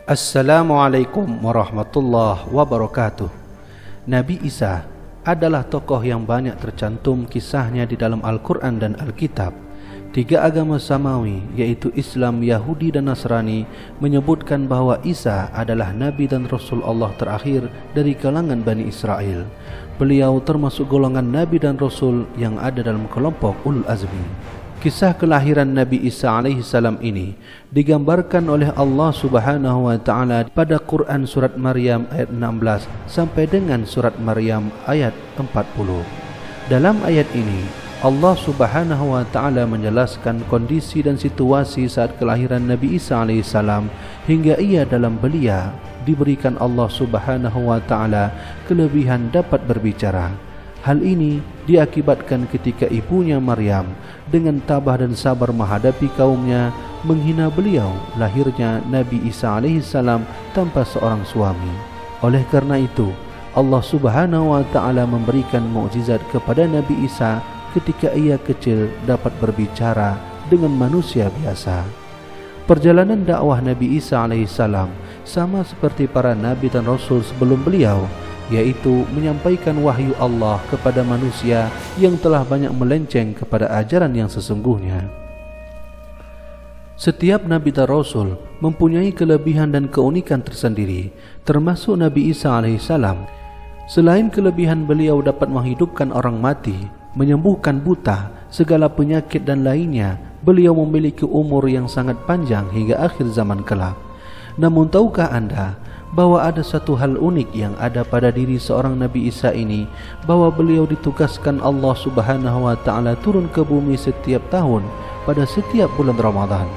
Assalamualaikum warahmatullahi wabarakatuh. Nabi Isa adalah tokoh yang banyak tercantum kisahnya di dalam Al-Quran dan Alkitab. Tiga agama samawi, yaitu Islam, Yahudi dan Nasrani, menyebutkan bahwa Isa adalah Nabi dan Rasul Allah terakhir dari kalangan Bani Israel. Beliau termasuk golongan Nabi dan Rasul yang ada dalam kelompok Ulul Azmi. Kisah kelahiran Nabi Isa alaihissalam ini digambarkan oleh Allah Subhanahu wa taala pada Quran surat Maryam ayat 16 sampai dengan surat Maryam ayat 40. Dalam ayat ini Allah Subhanahu wa taala menjelaskan kondisi dan situasi saat kelahiran Nabi Isa alaihissalam hingga ia dalam belia diberikan Allah Subhanahu wa taala kelebihan dapat berbicara. Hal ini diakibatkan ketika ibunya Maryam dengan tabah dan sabar menghadapi kaumnya menghina beliau lahirnya Nabi Isa alaihissalam tanpa seorang suami. Oleh karena itu Allah Subhanahu wa taala memberikan mukjizat kepada Nabi Isa ketika ia kecil dapat berbicara dengan manusia biasa. Perjalanan dakwah Nabi Isa alaihissalam sama seperti para nabi dan rasul sebelum beliau, yaitu menyampaikan wahyu Allah kepada manusia yang telah banyak melenceng kepada ajaran yang sesungguhnya. Setiap nabi dan rasul mempunyai kelebihan dan keunikan tersendiri, termasuk Nabi Isa alaihissalam. Selain kelebihan beliau dapat menghidupkan orang mati, menyembuhkan buta, segala penyakit dan lainnya, beliau memiliki umur yang sangat panjang hingga akhir zaman kelak. Namun tahukah anda bahwa ada satu hal unik yang ada pada diri seorang Nabi Isa ini, bahwa beliau ditugaskan Allah Subhanahu wa taala turun ke bumi setiap tahun pada setiap bulan Ramadan.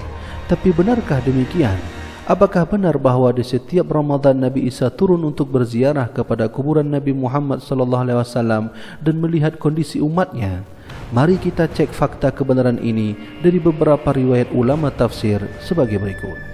Tapi benarkah demikian? Apakah benar bahwa di setiap Ramadan Nabi Isa turun untuk berziarah kepada kuburan Nabi Muhammad sallallahu alaihi wasallam dan melihat kondisi umatnya? Mari kita cek fakta kebenaran ini dari beberapa riwayat ulama tafsir sebagai berikut.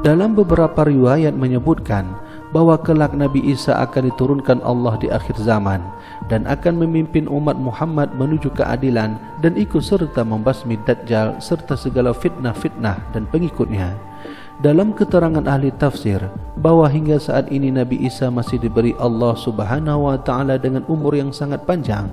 Dalam beberapa riwayat menyebutkan bahwa kelak Nabi Isa akan diturunkan Allah di akhir zaman dan akan memimpin umat Muhammad menuju keadilan dan ikut serta membasmi Dajjal serta segala fitnah-fitnah dan pengikutnya. Dalam keterangan ahli tafsir bahwa hingga saat ini Nabi Isa masih diberi Allah Subhanahu wa taala dengan umur yang sangat panjang.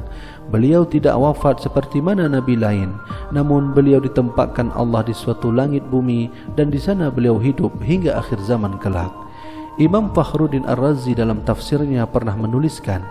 Beliau tidak wafat seperti mana nabi lain, namun beliau ditempatkan Allah di suatu langit bumi dan di sana beliau hidup hingga akhir zaman kelak. Imam Fakhruddin Ar-Razi dalam tafsirnya pernah menuliskan,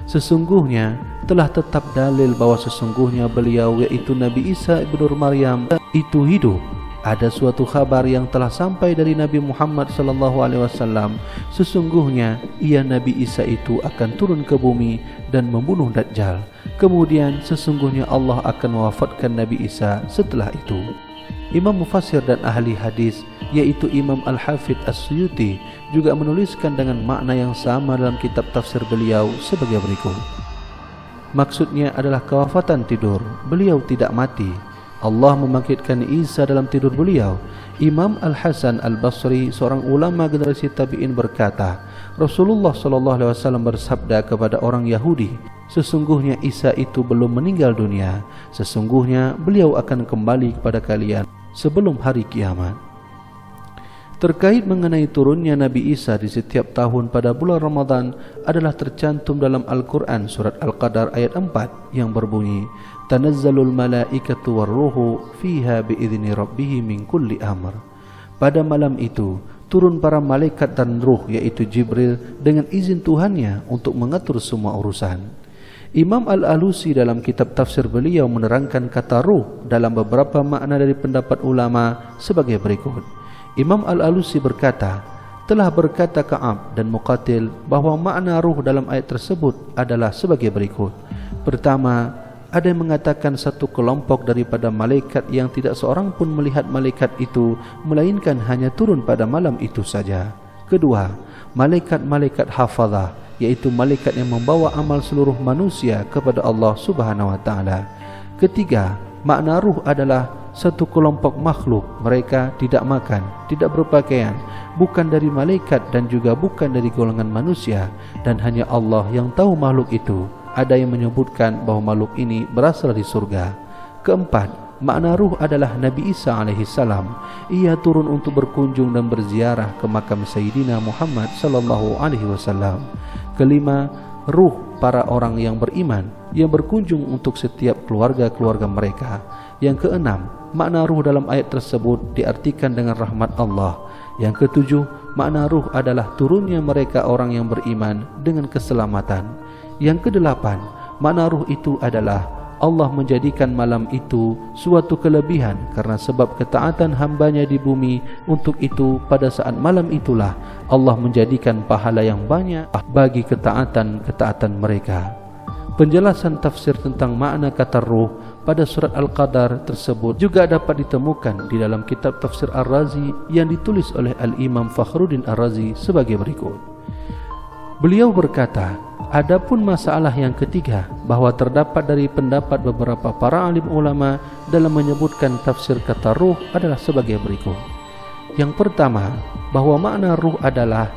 sesungguhnya telah tetap dalil bahwa sesungguhnya beliau, yaitu Nabi Isa ibnu Maryam, itu hidup. Ada suatu kabar yang telah sampai dari Nabi Muhammad sallallahu alaihi wasallam, sesungguhnya ia Nabi Isa itu akan turun ke bumi dan membunuh Dajjal. Kemudian sesungguhnya Allah akan mewafatkan Nabi Isa setelah itu. Imam mufassir dan ahli hadis, yaitu Imam Al-Hafidh As-Suyuti, juga menuliskan dengan makna yang sama dalam kitab tafsir beliau sebagai berikut. Maksudnya adalah kewafatan tidur, beliau tidak mati. Allah membangkitkan Isa dalam tidur beliau. Imam Al-Hasan Al-Basri, seorang ulama generasi tabi'in, berkata, Rasulullah SAW bersabda kepada orang Yahudi, sesungguhnya Isa itu belum meninggal dunia, sesungguhnya beliau akan kembali kepada kalian sebelum hari kiamat. Terkait mengenai turunnya Nabi Isa di setiap tahun pada bulan Ramadan adalah tercantum dalam Al-Quran surat Al-Qadar ayat 4 yang berbunyi, Tanazzalul malaikatu warruhu fiha biizni rabbihim min kulli amr. Pada malam itu turun para malaikat dan ruh, yaitu Jibril, dengan izin Tuhannya untuk mengatur semua urusan. Imam Al-Alusi dalam kitab tafsir beliau menerangkan kata ruh dalam beberapa makna dari pendapat ulama sebagai berikut. Imam Al-Alusi berkata, telah berkata Ka'ab dan Muqatil bahawa makna ruh dalam ayat tersebut adalah sebagai berikut. Pertama, ada yang mengatakan satu kelompok daripada malaikat yang tidak seorang pun melihat malaikat itu, melainkan hanya turun pada malam itu saja. Kedua, malaikat-malaikat hafazah, yaitu malaikat yang membawa amal seluruh manusia kepada Allah Subhanahu wa taala. Ketiga, makna ruh adalah satu kelompok makhluk, mereka tidak makan, tidak berpakaian, bukan dari malaikat dan juga bukan dari golongan manusia, dan hanya Allah yang tahu makhluk itu. Ada yang menyebutkan bahawa makhluk ini berasal dari surga. Keempat, makna ruh adalah Nabi Isa alaihissalam. Ia turun untuk berkunjung dan berziarah ke makam Sayyidina Muhammad sallallahu alaihi wasallam. Kelima, ruh para orang yang beriman yang berkunjung untuk setiap keluarga-keluarga mereka. Yang keenam, makna ruh dalam ayat tersebut diartikan dengan rahmat Allah. Yang ketujuh, makna ruh adalah turunnya mereka orang yang beriman dengan keselamatan. Yang kedelapan, makna ruh itu adalah Allah menjadikan malam itu suatu kelebihan karena sebab ketaatan hambanya di bumi. Untuk itu pada saat malam itulah Allah menjadikan pahala yang banyak bagi ketaatan-ketaatan mereka. Penjelasan tafsir tentang makna kata ruh pada surat Al-Qadar tersebut juga dapat ditemukan di dalam kitab tafsir Ar-Razi yang ditulis oleh Al-Imam Fakhruddin Ar-Razi sebagai berikut. Beliau berkata, adapun masalah yang ketiga, bahawa terdapat dari pendapat beberapa para alim ulama dalam menyebutkan tafsir kata ruh adalah sebagai berikut. Yang pertama, bahawa makna ruh adalah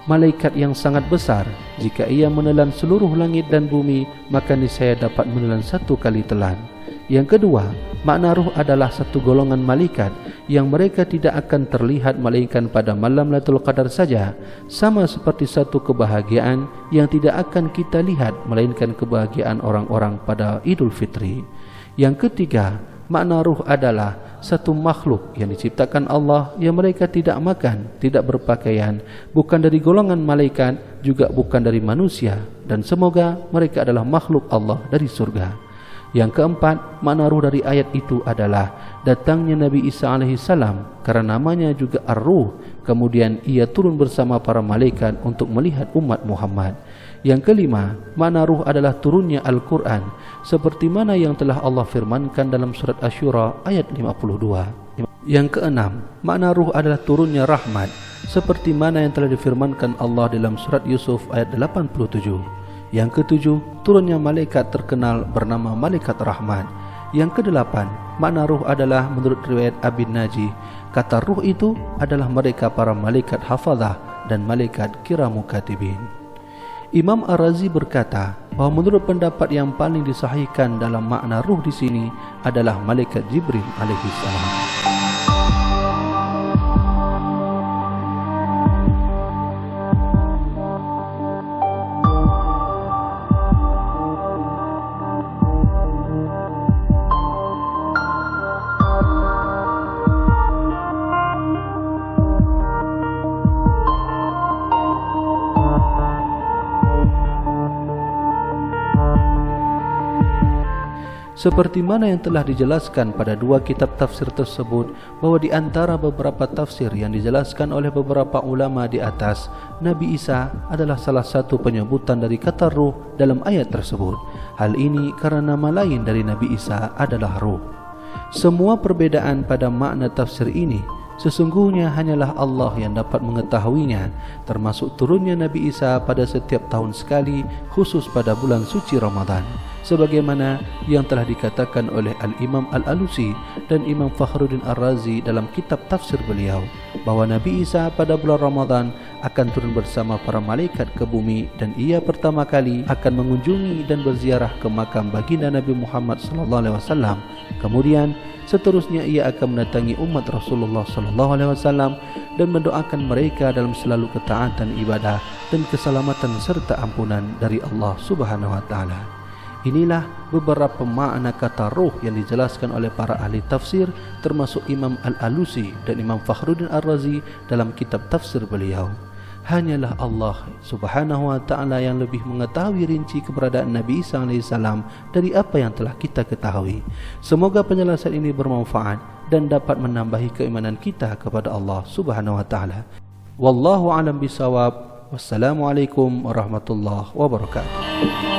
malaikat yang sangat besar. Jika ia menelan seluruh langit dan bumi, maka niscaya dapat menelan satu kali telan. Yang kedua, makna ruh adalah satu golongan malaikat yang mereka tidak akan terlihat melainkan pada malam Lailatul Qadar saja, sama seperti satu kebahagiaan yang tidak akan kita lihat melainkan kebahagiaan orang-orang pada Idul Fitri. Yang ketiga, makna ruh adalah satu makhluk yang diciptakan Allah yang mereka tidak makan, tidak berpakaian, bukan dari golongan malaikat, juga bukan dari manusia, dan semoga mereka adalah makhluk Allah dari surga. Yang keempat, makna ruh dari ayat itu adalah datangnya Nabi Isa alaihissalam karena namanya juga Ar-Ruh. Kemudian ia turun bersama para malaikat untuk melihat umat Muhammad. Yang kelima, makna ruh adalah turunnya Al-Quran seperti mana yang telah Allah firmankan dalam surat Asy-Syura ayat 52. Yang keenam, makna ruh adalah turunnya rahmat seperti mana yang telah difirmankan Allah dalam surat Yusuf ayat 87. Yang ketujuh, turunnya malaikat terkenal bernama Malaikat Rahman. Yang kedelapan, makna ruh adalah menurut riwayat Abin Naji, kata ruh itu adalah mereka para malaikat hafazah dan malaikat kiramu katibin. Imam Ar-Razi berkata bahawa menurut pendapat yang paling disahihkan dalam makna ruh di sini adalah malaikat Jibril alaihissalam. Seperti mana yang telah dijelaskan pada dua kitab tafsir tersebut, bahawa di antara beberapa tafsir yang dijelaskan oleh beberapa ulama di atas, Nabi Isa adalah salah satu penyebutan dari kata ruh dalam ayat tersebut. Hal ini karena nama lain dari Nabi Isa adalah ruh. Semua perbedaan pada makna tafsir ini sesungguhnya hanyalah Allah yang dapat mengetahuinya, termasuk turunnya Nabi Isa pada setiap tahun sekali, khusus pada bulan suci Ramadan, sebagaimana yang telah dikatakan oleh Al-Imam Al-Alusi dan Imam Fakhruddin Ar-Razi dalam kitab tafsir beliau, bahawa Nabi Isa pada bulan Ramadan akan turun bersama para malaikat ke bumi, dan ia pertama kali akan mengunjungi dan berziarah ke makam baginda Nabi Muhammad SAW. Kemudian seterusnya ia akan mendatangi umat Rasulullah SAW dan mendoakan mereka dalam selalu ketaatan ibadah dan keselamatan serta ampunan dari Allah Subhanahu wa taala. Inilah beberapa makna kata ruh yang dijelaskan oleh para ahli tafsir, termasuk Imam Al-Alusi dan Imam Fakhruddin Ar-Razi dalam kitab tafsir beliau. hanyalah Allah Subhanahu wa taala yang lebih mengetahui rinci keberadaan Nabi Isa alaihissalam dari apa yang telah kita ketahui. Semoga penjelasan ini bermanfaat dan dapat menambahi keimanan kita kepada Allah Subhanahu wa taala. Wallahu a'lam bishawab. Wassalamualaikum warahmatullahi wabarakatuh.